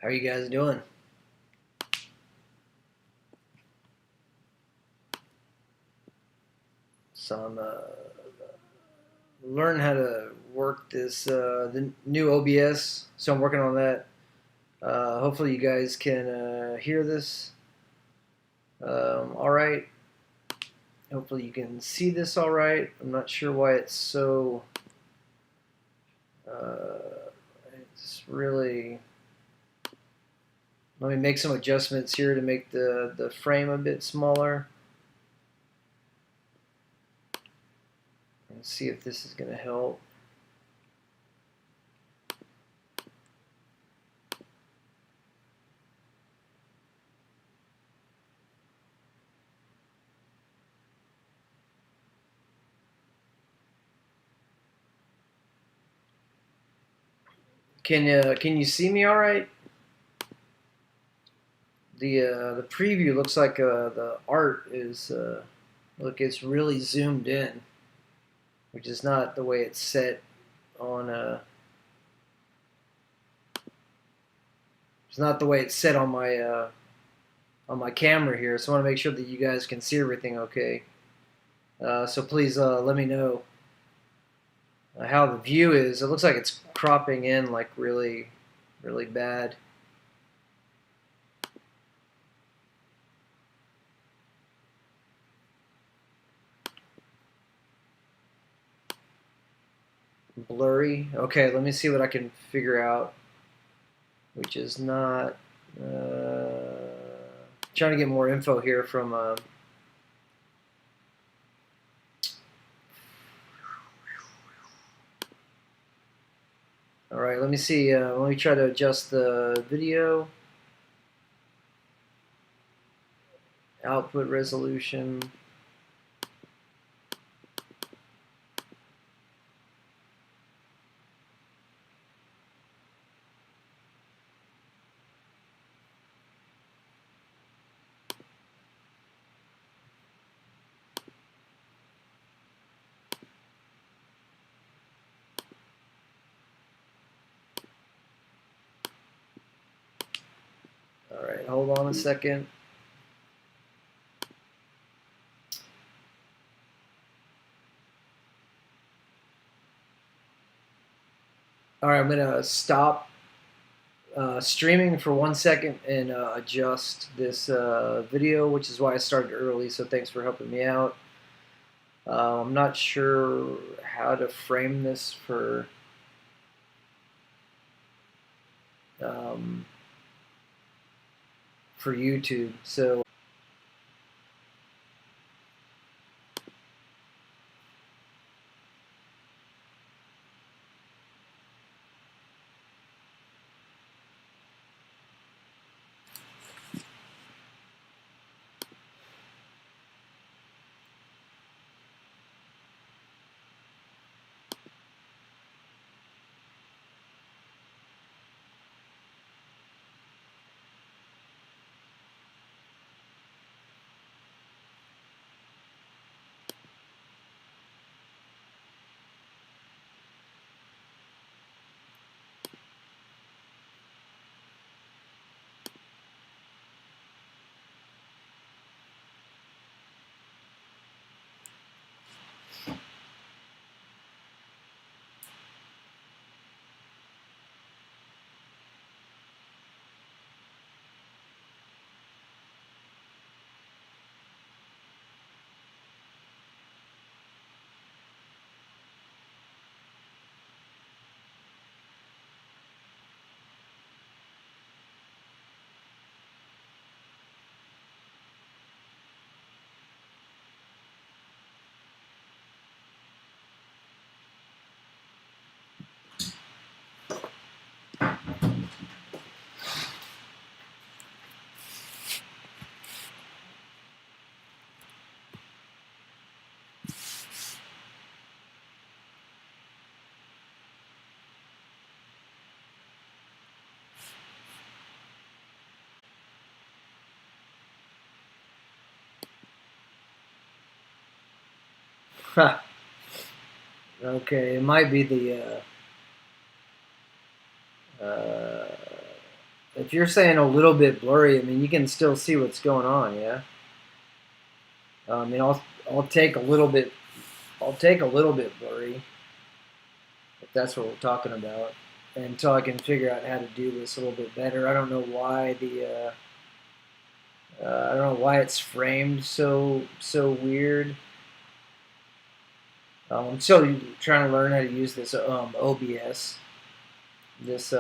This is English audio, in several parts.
How are you guys doing? So I'm learning how to work this the new OBS. So I'm working on that. Hopefully you guys can hear this. All right. Hopefully you can see this all right. I'm not sure why it's so. It's really. Let me make some adjustments here to make the frame a bit smaller. And see if this is going to help. Can you see me all right? The preview looks like the art is look, it's really zoomed in, which is not the way it's set on it's not the way it's set on my camera here. So I want to make sure that you guys can see everything okay. So please let me know how the view is. It looks like it's cropping in like really bad. Blurry. Okay, let me see what I can figure out, which is not trying to get more info here from all right, let me see. Let me try to adjust the video output resolution. All right, hold on a second. All right, I'm gonna stop streaming for 1 second and adjust this video, which is why I started early. So thanks for helping me out. I'm not sure how to frame this um, for YouTube. So okay, it might be the If you're saying a little bit blurry, I mean, you can still see what's going on, yeah. I mean, I'll take a little bit. I'll take a little bit blurry if that's what we're talking about, until I can figure out how to do this a little bit better. I don't know why I don't know why it's framed so weird. I'm still trying to learn how to use this OBS, this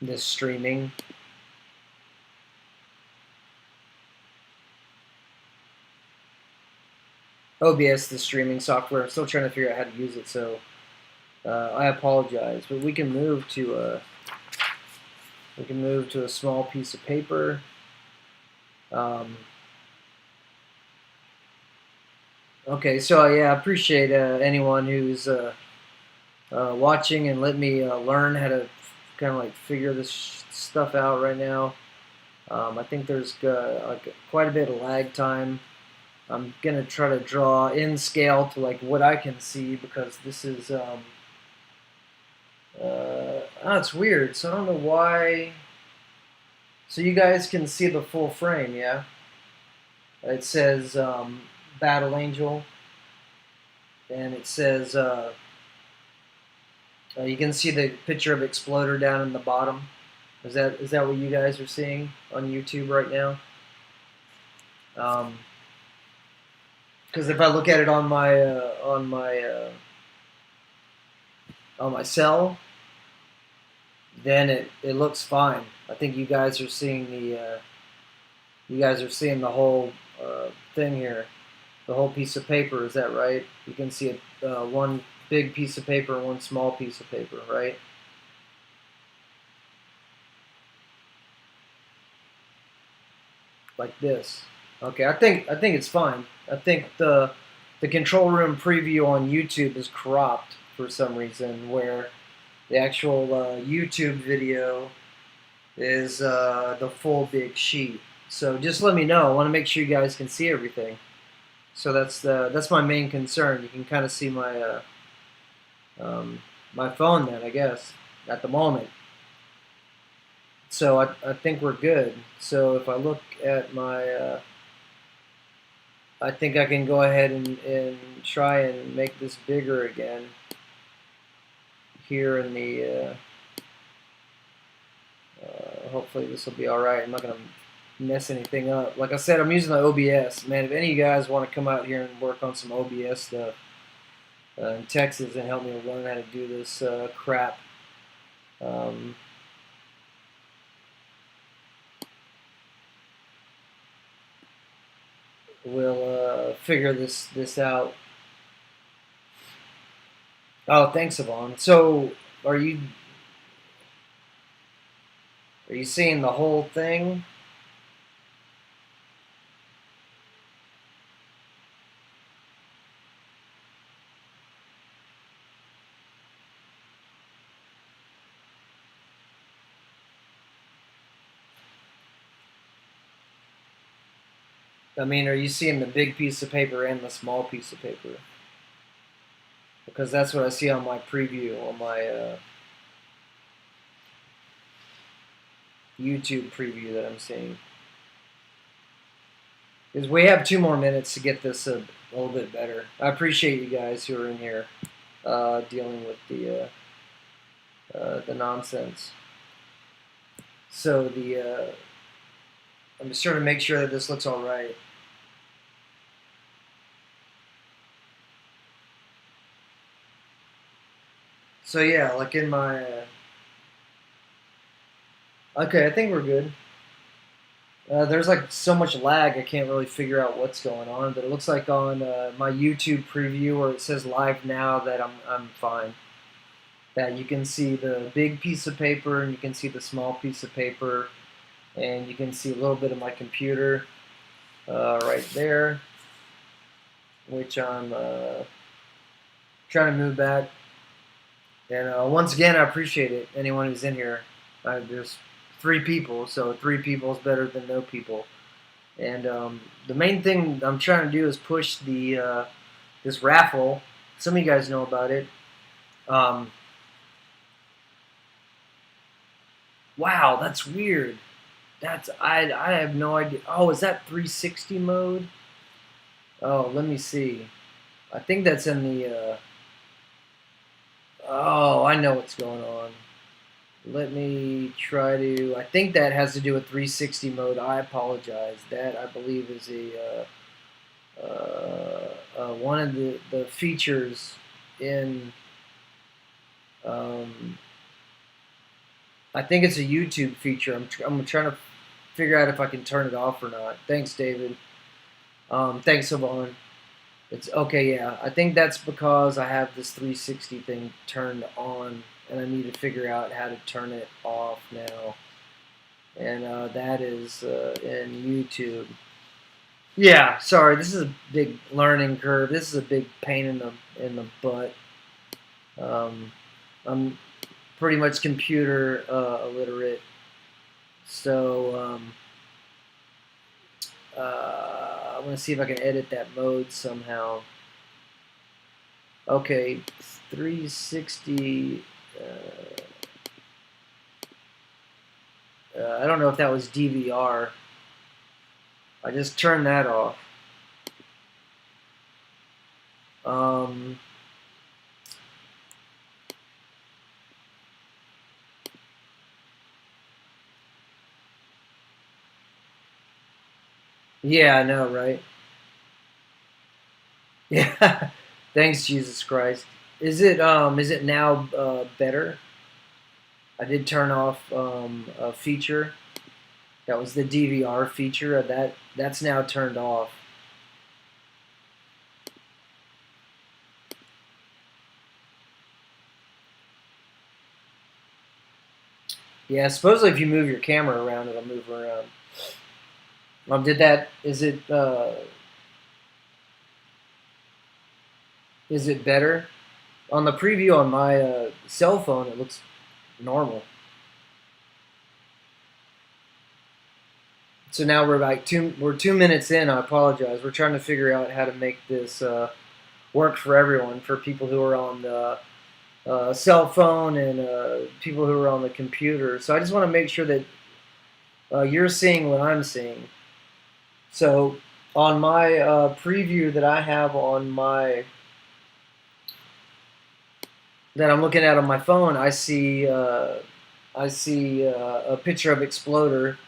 this streaming. OBS, the streaming software. I'm still trying to figure out how to use it, so I apologize. But we can move to a small piece of paper. Okay, so yeah, I appreciate anyone who's watching and let me learn how to kind of like figure this stuff out right now. I think there's like quite a bit of lag time. I'm gonna try to draw in scale to like what I can see, because this is it's weird. So I don't know why. So you guys can see the full frame, yeah? It says Battle Angel, and it says you can see the picture of Exploder down in the bottom. Is that what you guys are seeing on YouTube right now? Because if I look at it on my cell, then it looks fine. I think you guys are seeing the whole thing here, the whole piece of paper. Is that right? You can see one big piece of paper and one small piece of paper, right? Like this. Okay, I think it's fine. I think the control room preview on YouTube is cropped for some reason, where the actual YouTube video is the full big sheet. So just let me know. I want to make sure you guys can see everything. So that's my main concern. You can kind of see my phone then, I guess, at the moment. So I think we're good. So if I look at my, I think I can go ahead and try and make this bigger again here in the, hopefully this will be alright. I'm not going to mess anything up. Like I said, I'm using the OBS. Man, if any of you guys want to come out here and work on some OBS stuff in Texas and help me learn how to do this crap, we'll figure this out. Oh, thanks, Yvonne. So, are you seeing the whole thing? I mean, are you seeing the big piece of paper and the small piece of paper? Because that's what I see on my preview, on my YouTube preview that I'm seeing. Because we have 2 more minutes to get this a little bit better. I appreciate you guys who are in here dealing with the nonsense. So I'm just trying to make sure that this looks all right. So yeah, like in my okay, I think we're good. There's like so much lag, I can't really figure out what's going on. But it looks like on my YouTube preview where it says live now that I'm fine. That you can see the big piece of paper and you can see the small piece of paper, and you can see a little bit of my computer right there, which I'm trying to move back. And once again, I appreciate it. Anyone who's in here, there's 3 people, so 3 people is better than no people. And the main thing I'm trying to do is push the this raffle. Some of you guys know about it. Wow, that's weird. I have no idea. Oh, is that 360 mode? Oh, let me see. I think that's in the. Oh, I know what's going on. Let me try to. I think that has to do with 360 mode. I apologize. That I believe is one of the features in. Um, I think it's a YouTube feature. I'm trying to figure out if I can turn it off or not. Thanks, David. Thanks, Savon. It's okay, yeah. I think that's because I have this 360 thing turned on, and I need to figure out how to turn it off now. And that is in YouTube. Yeah, sorry. This is a big learning curve. This is a big pain in the butt. Um, I'm pretty much computer illiterate, so I want to see if I can edit that mode somehow. Okay, 360. I don't know if that was DVR. I just turned that off. Um, yeah, I know, right? Yeah. Thanks, Jesus Christ. Is it now better? I did turn off a feature. That was the DVR feature. That's now turned off. Yeah, supposedly if you move your camera around, it'll move around. Did that? Is it better? On the preview on my cell phone, it looks normal. So now we're 2 minutes in. I apologize. We're trying to figure out how to make this work for everyone, for people who are on the cell phone and people who are on the computer. So I just want to make sure that you're seeing what I'm seeing. So on my preview that I have on my that I'm looking at on my phone, I see a picture of Exploder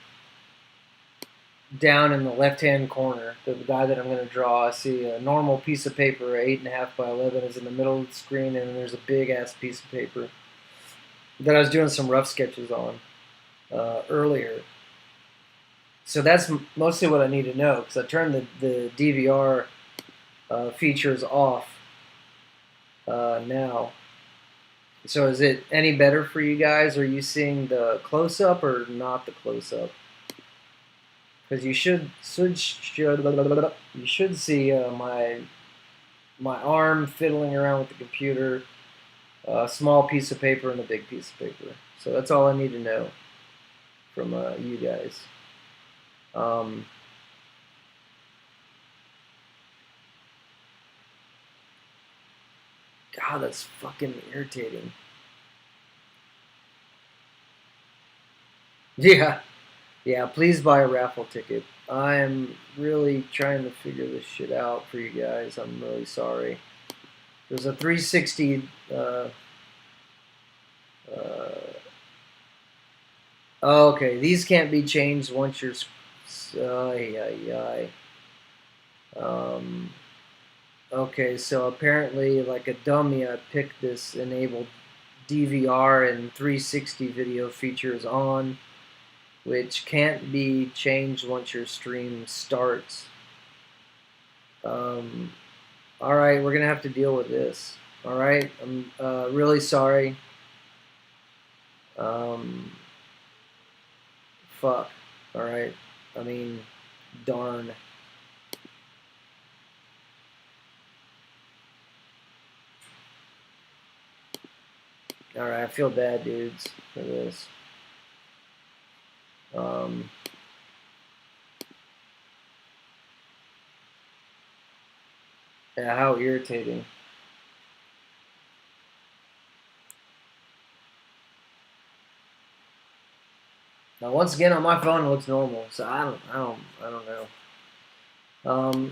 down in the left-hand corner. The guy that I'm going to draw. I see a normal piece of paper, 8.5 by 11, is in the middle of the screen, and then there's a big-ass piece of paper that I was doing some rough sketches on earlier. So that's mostly what I need to know, because I turned the DVR features off now. So is it any better for you guys? Are you seeing the close-up or not the close-up? Because you should see my arm fiddling around with the computer, a small piece of paper and a big piece of paper. So that's all I need to know from you guys. God, that's fucking irritating. Yeah, yeah. Please buy a raffle ticket. I am really trying to figure this shit out for you guys. I'm really sorry. There's a 360. Uh, okay, these can't be changed once you're. Ay, ay, ay. Okay, so apparently, like a dummy, I picked this enabled DVR and 360 video features on, which can't be changed once your stream starts. Um, all right, we're gonna have to deal with this. All right, I'm really sorry. Um, fuck. All right. I mean, darn. All right, I feel bad, dudes, for this. Um, yeah, how irritating. Once again, on my phone, it looks normal, so I don't know.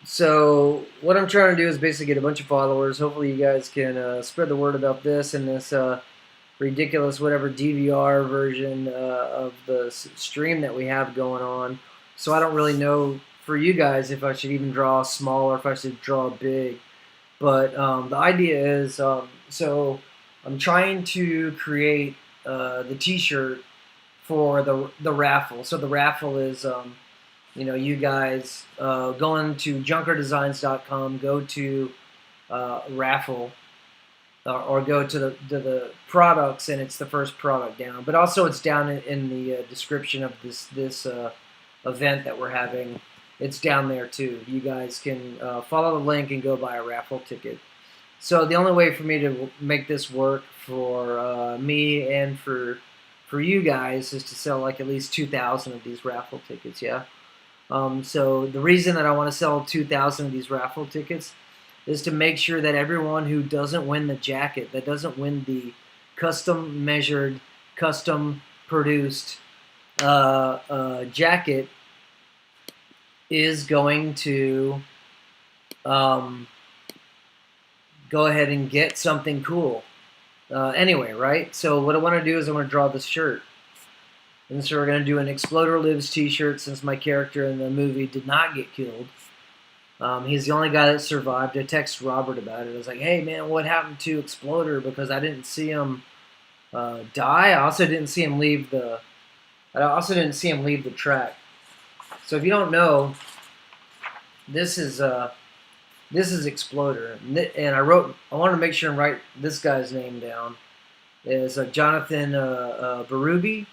So what I'm trying to do is basically get a bunch of followers. Hopefully, you guys can spread the word about this and this ridiculous whatever DVR version of the stream that we have going on. So I don't really know for you guys if I should even draw small or if I should draw big. But the idea is, so I'm trying to create the T-shirt for the raffle. So the raffle is, you guys go into junkerdesigns.com, go to raffle, or go to the products, and it's the first product down. But also it's down in the description of this event that we're having. It's down there too. You guys can follow the link and go buy a raffle ticket. So the only way for me to make this work for me and for you guys is to sell like at least 2,000 of these raffle tickets. Yeah. So the reason that I want to sell 2,000 of these raffle tickets is to make sure that everyone who doesn't win the jacket, that doesn't win the custom measured, custom produced jacket, is going to go ahead and get something cool. Anyway, right? So what I want to do is I want to draw this shirt. And so we're going to do an Exploder Lives t-shirt since my character in the movie did not get killed. He's the only guy that survived. I texted Robert about it. I was like, hey, man, what happened to Exploder? Because I didn't see him die. I also didn't see him leave the track. So if you don't know, this is Exploder. And I wanted to make sure and write this guy's name down. It's Jonathan Berube,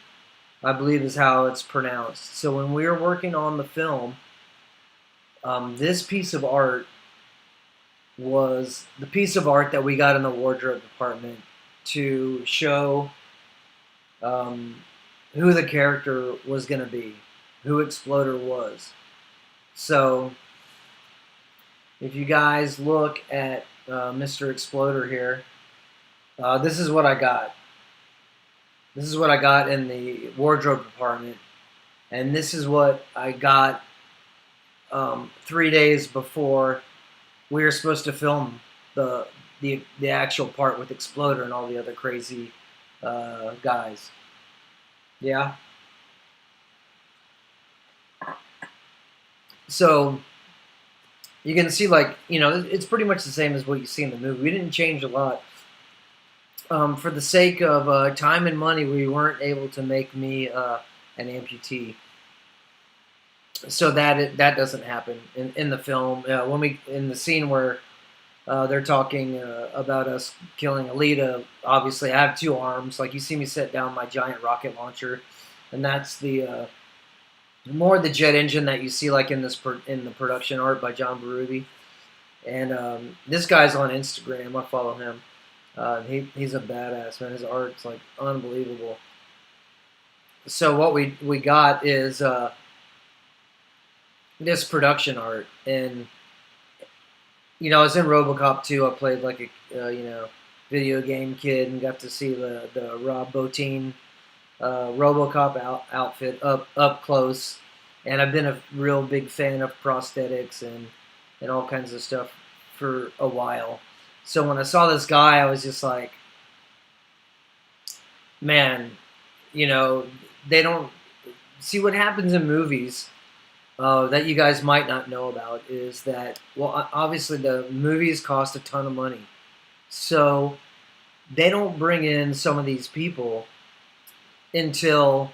I believe is how it's pronounced. So when we were working on the film, this piece of art was the piece of art that we got in the wardrobe department to show who the character was going to be, who Exploder was. So if you guys look at Mr. Exploder here, this is what I got. This is what I got in the wardrobe department, and this is what I got 3 days before we were supposed to film the actual part with Exploder and all the other crazy guys. Yeah. So you can see, like, it's pretty much the same as what you see in the movie. We didn't change a lot. For the sake of time and money, we weren't able to make me an amputee. So that doesn't happen in the film. In the scene where they're talking about us killing Alita, obviously I have 2 arms. Like, you see me set down my giant rocket launcher, and that's the more the jet engine that you see like in the production art by John Berube. And this guy's on Instagram. I follow him. He's a badass, man. His art's like unbelievable. So what we got is this production art, and I was in RoboCop 2. I played like a video game kid and got to see the Rob Bottin RoboCop outfit up close, and I've been a real big fan of prosthetics and all kinds of stuff for a while. So when I saw this guy, I was just like, man, they don't see what happens in movies that you guys might not know about is that, well, obviously the movies cost a ton of money. So they don't bring in some of these people until,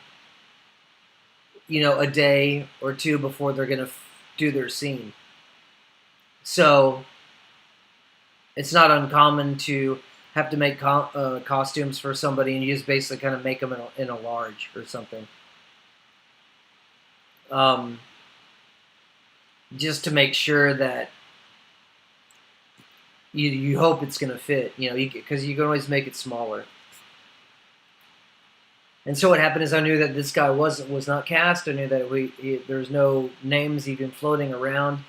a day or 2 before they're going to do their scene. So it's not uncommon to have to make costumes for somebody, and you just basically kind of make them in a large or something. Just to make sure that you hope it's going to fit, because you can always make it smaller. And so what happened is I knew that this guy was not cast. I knew that there's no names even floating around.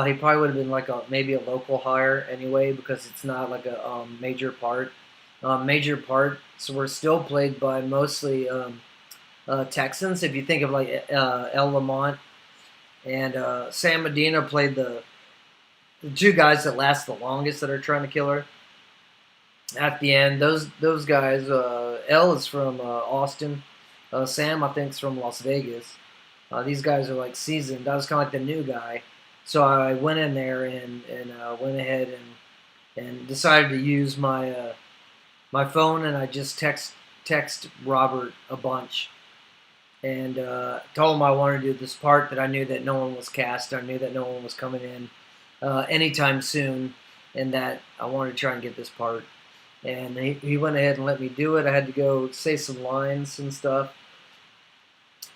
He probably would have been like maybe a local hire anyway, because it's not like a major part. Major parts were still played by mostly Texans. If you think of like El Lamont and Sam Medina played the two guys that last the longest that are trying to kill her. At the end, those guys. L is from Austin. Sam, I think, is from Las Vegas. These guys are like seasoned. I was kind of like the new guy, so I went in there and went ahead and decided to use my phone, and I just text Robert a bunch and told him I wanted to do this part that I knew that no one was cast. I knew that no one was coming in anytime soon, and that I wanted to try and get this part. And he went ahead and let me do it. I had to go say some lines and stuff,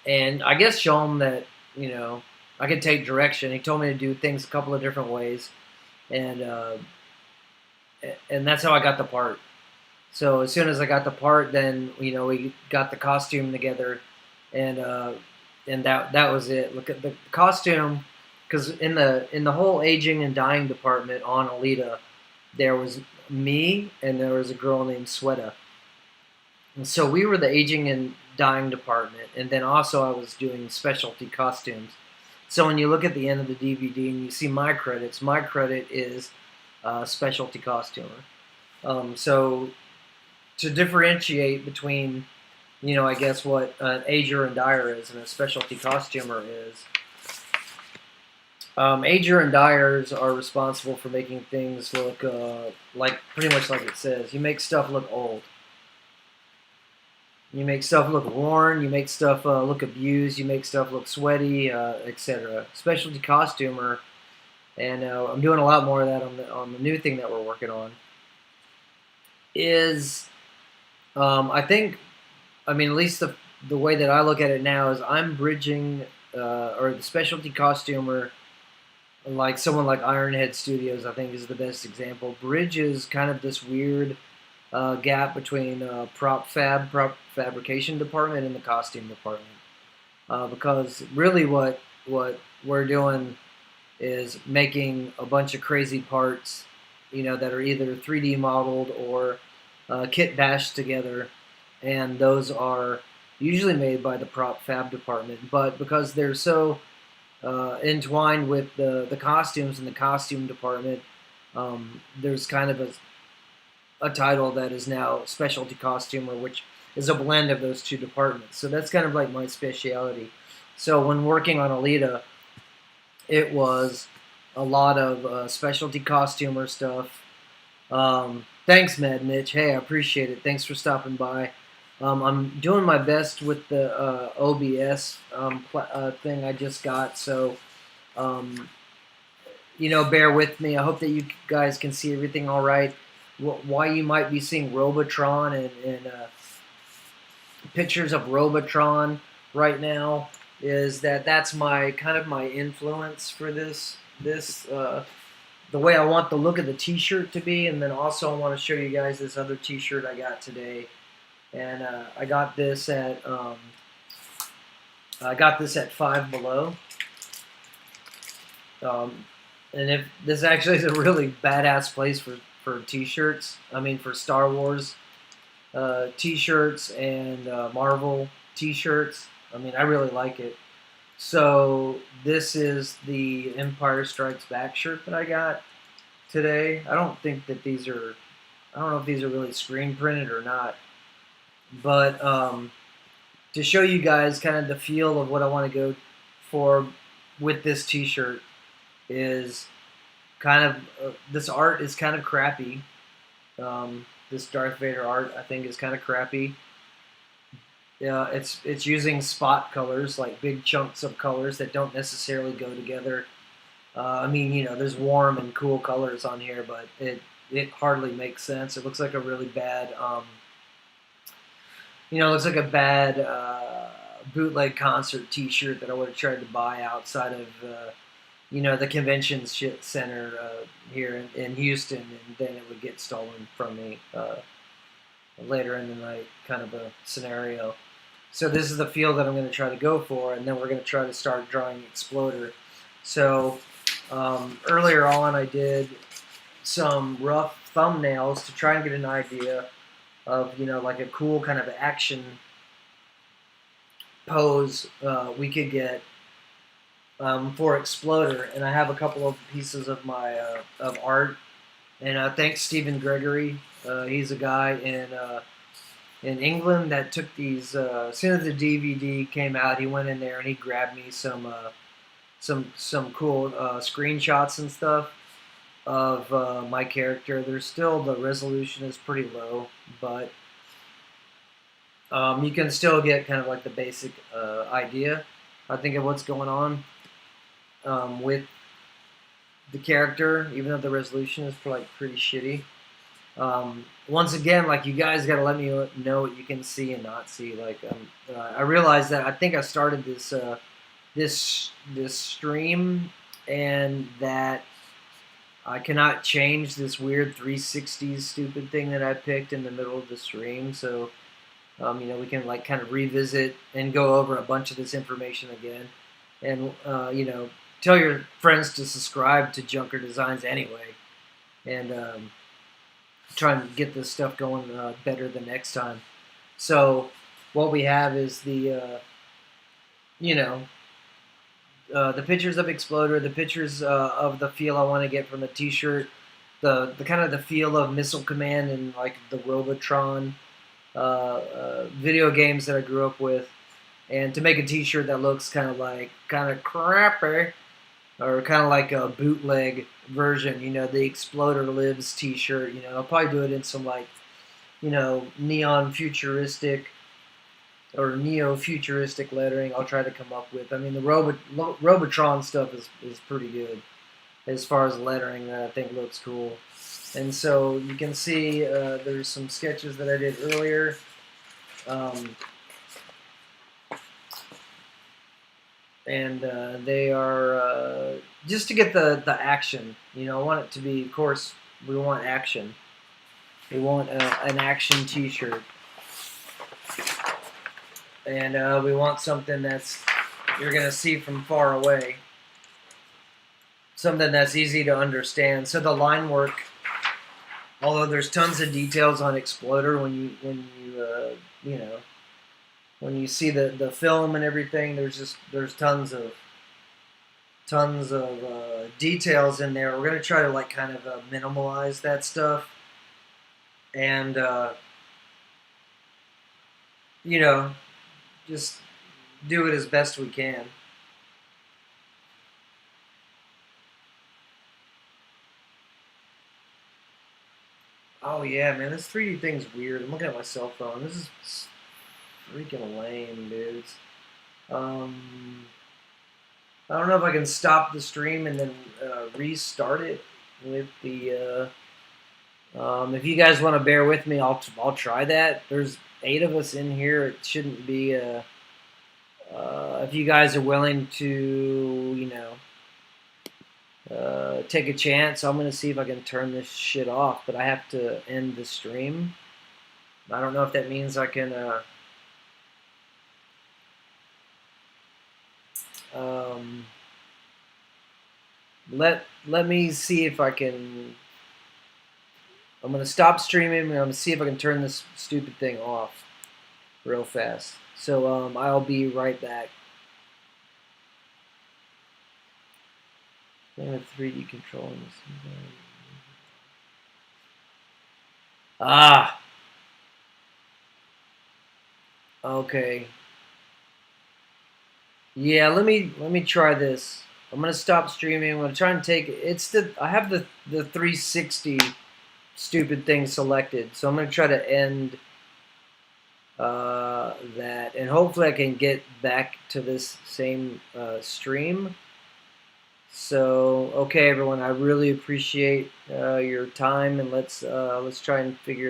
and I guess show him that I could take direction. He told me to do things a couple of different ways, and that's how I got the part. So as soon as I got the part, then we got the costume together, and that was it. Look at the costume, because in the whole aging and dying department on Alita, there was me and there was a girl named Sweta, and so we were the aging and dying department, and then also I was doing specialty costumes. So when you look at the end of the DVD and you see my credits, my credit is specialty costumer. So to differentiate between, I guess what an ager and dyer is and a specialty costumer is. Ager and dyers are responsible for making things look like pretty much like it says. You make stuff look old. You make stuff look worn. You make stuff look abused. You make stuff look sweaty, etc. Specialty costumer, and I'm doing a lot more of that on the new thing that we're working on. Is I think, at least the way that I look at it now is I'm bridging, or the specialty costumer, like someone like Ironhead Studios, I think is the best example. Bridges kind of this weird gap between prop fabrication department and the costume department, because really what we're doing is making a bunch of crazy parts, that are either 3D modeled or kit bashed together, and those are usually made by the prop fab department. But because they're so entwined with the costumes in the costume department, there's kind of a title that is now specialty costumer, which is a blend of those two departments. So that's kind of like my speciality. So when working on Alita, it was a lot of specialty costumer stuff. Thanks, Mad Mitch. Hey, I appreciate it. Thanks for stopping by. I'm doing my best with the OBS thing I just got, so bear with me. I hope that you guys can see everything all right. Why you might be seeing Robotron and pictures of Robotron right now is that's my kind of my influence for this the way I want the look of the t-shirt to be, and then also I want to show you guys this other t-shirt I got today. And I got this at Five Below. And if this actually is a really badass place for t-shirts. For Star Wars t-shirts and Marvel t-shirts. I really like it. So this is the Empire Strikes Back shirt that I got today. I don't know if these are really screen printed or not. But to show you guys kind of the feel of what I want to go for with this t-shirt is kind of this art is kind of crappy. This Darth Vader art I think is kind of crappy. It's using spot colors, like big chunks of colors that don't necessarily go together. There's warm and cool colors on here, but it hardly makes sense. It looks like a really bad looks like a bad bootleg concert T-shirt that I would have tried to buy outside of, the convention center here in Houston, and then it would get stolen from me later in the night, kind of a scenario. So this is the feel that I'm going to try to go for, and then we're going to try to start drawing Exploder. So earlier on, I did some rough thumbnails to try and get an idea of, like a cool kind of action pose we could get for Exploder, and I have a couple of pieces of my of art. And thanks Stephen Gregory. He's a guy in England that took these. As soon as the DVD came out, he went in there and he grabbed me some cool screenshots and stuff of my character. There's still, the resolution is pretty low, but you can still get kind of like the basic idea, I think, of what's going on with the character, even though the resolution is like pretty shitty. Once again, like, you guys got to let me know what you can see and not see. Like, I realized that I think I started this stream, and that I cannot change this weird 360 stupid thing that I picked in the middle of the stream. So, we can like kind of revisit and go over a bunch of this information again, and tell your friends to subscribe to Junker Designs anyway, and try and get this stuff going better the next time. So what we have is the the pictures of Exploder, the pictures of the feel I want to get from the T-shirt, the kind of the feel of Missile Command and like the Robotron video games that I grew up with, and to make a T-shirt that looks kind of crappy, or kind of like a bootleg version, the Exploder Lives T-shirt. I'll probably do it in some like, neon futuristic or neo-futuristic lettering I'll try to come up with. I mean, the Robotron stuff is pretty good as far as lettering that I think looks cool. And so you can see there's some sketches that I did earlier. And they are just to get the action. I want it to be, of course, we want action. We want an action T-shirt. And we want something that's you're going to see from far away. Something that's easy to understand. So the line work, although there's tons of details on Exploder when you see the film and everything, there's tons of details in there. We're going to try to like kind of minimalize that stuff, and just do it as best we can. Oh yeah, man, this 3D thing's weird. I'm looking at my cell phone. This is freaking lame, dudes. I don't know if I can stop the stream and then restart it with the. If you guys want to bear with me, I'll try that. There's 8 of us in here. It shouldn't be. If you guys are willing to, take a chance, I'm gonna see if I can turn this shit off. But I have to end the stream. I don't know if that means I can. Let me see if I can. I'm gonna stop streaming and I'm gonna see if I can turn this stupid thing off real fast. So I'll be right back. I have 3D controlling this. Ah. Okay. Yeah, let me try this. I'm gonna stop streaming. I'm gonna try and take I have the 360 stupid thing selected, so I'm gonna try to end that, and hopefully I can get back to this same stream. So okay, everyone, I really appreciate your time, and let's try and figure